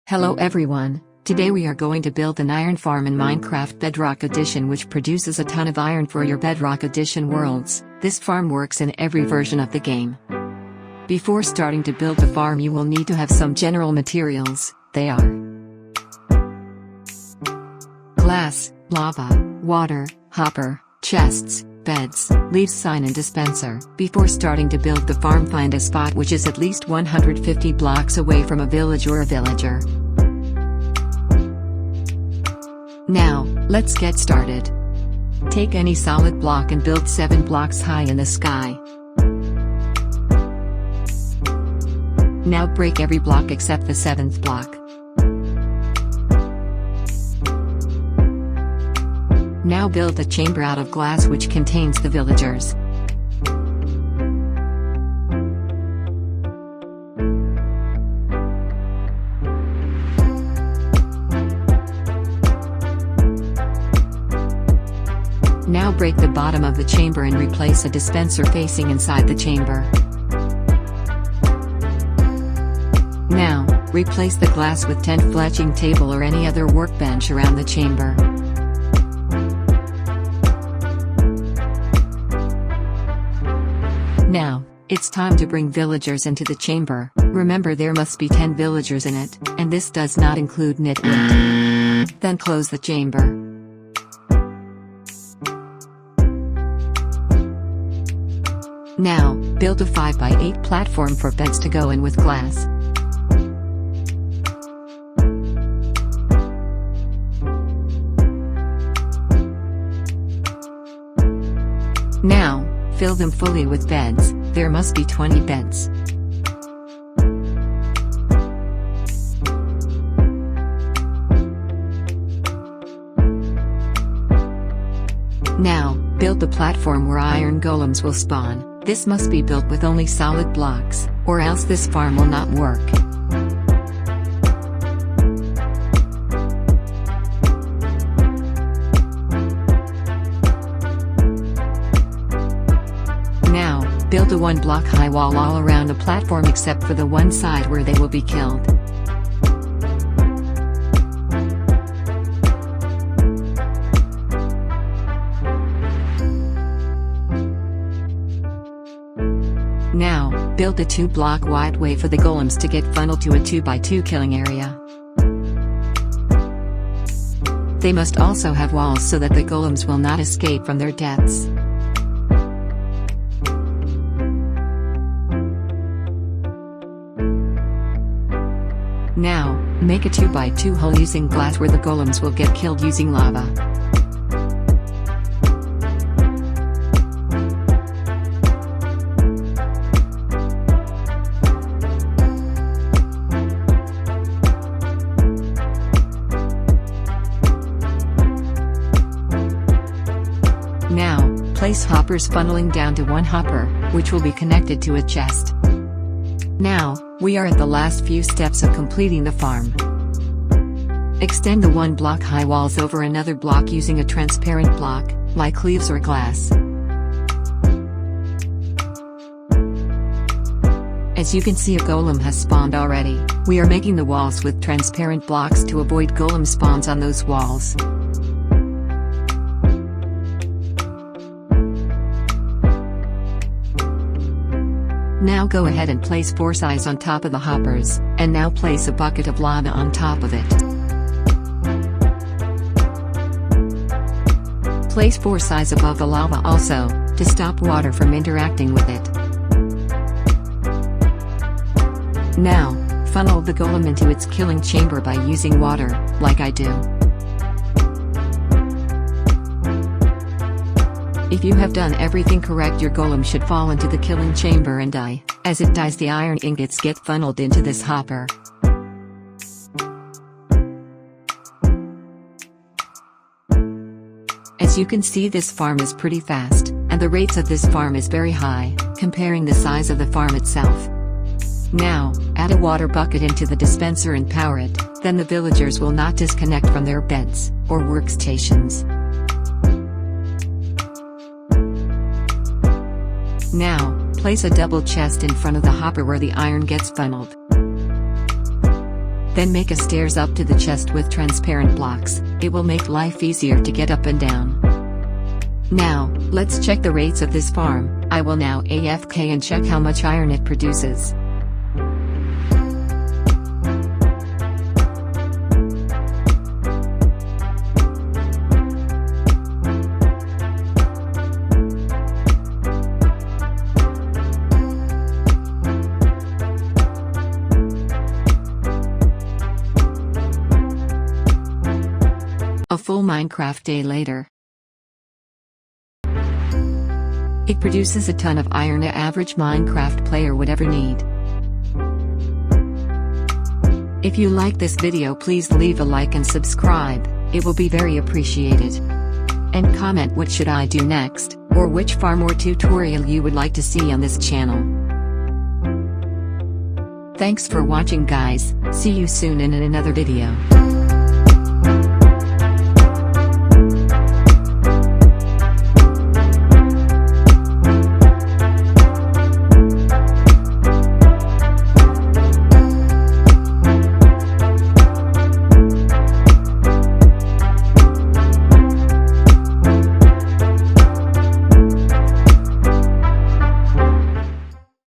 Hello everyone, today we are going to build an iron farm in Minecraft Bedrock Edition which produces a ton of iron for your Bedrock Edition worlds. This farm works in every version of the game. Before starting to build the farm you will need to have some general materials. They are glass, lava, water, hopper, chests, beds, leaf sign and dispenser. Before starting to build the farm, find a spot which is at least 150 blocks away from a village or a villager. Now, let's get started. Take any solid block and build 7 blocks high in the sky. Now break every block except the 7th block. Now build a chamber out of glass which contains the villagers. Now break the bottom of the chamber and replace a dispenser facing inside the chamber. Now, replace the glass with tent fletching table or any other workbench around the chamber. Now, it's time to bring villagers into the chamber. Remember there must be 10 villagers in it, and this does not include nitwit. Then close the chamber. Now, build a 5x8 platform for beds to go in with glass. Now, fill them fully with beds. There must be 20 beds. Now, build the platform where iron golems will spawn. This must be built with only solid blocks, or else this farm will not work. Now, build a 1-block high wall all around the platform except for the one side where they will be killed. Now, build a 2-block wide way for the golems to get funneled to a 2x2 killing area. They must also have walls so that the golems will not escape from their deaths. Now, make a 2x2 hole using glass where the golems will get killed using lava. Now, place hoppers funneling down to one hopper, which will be connected to a chest. Now, we are at the last few steps of completing the farm. Extend the 1-block high walls over another block using a transparent block, like leaves or glass. As you can see, a golem has spawned already. We are making the walls with transparent blocks to avoid golem spawns on those walls. Now go ahead and place 4 size on top of the hoppers, and now place a bucket of lava on top of it. Place 4 size above the lava also, to stop water from interacting with it. Now, funnel the golem into its killing chamber by using water, like I do. If you have done everything correct, your golem should fall into the killing chamber and die. As it dies, the iron ingots get funneled into this hopper. As you can see, this farm is pretty fast, and the rates of this farm is very high, comparing the size of the farm itself. Now, add a water bucket into the dispenser and power it, then the villagers will not disconnect from their beds, or workstations. Now, place a double chest in front of the hopper where the iron gets funneled. Then make a stairs up to the chest with transparent blocks. It will make life easier to get up and down. Now, let's check the rates of this farm. I will now AFK and check how much iron it produces. A full Minecraft day later. It produces a ton of iron an average Minecraft player would ever need. If you like this video, please leave a like and subscribe, it will be very appreciated. And comment what should I do next, or which farm or tutorial you would like to see on this channel. Thanks for watching guys, see you soon in another video.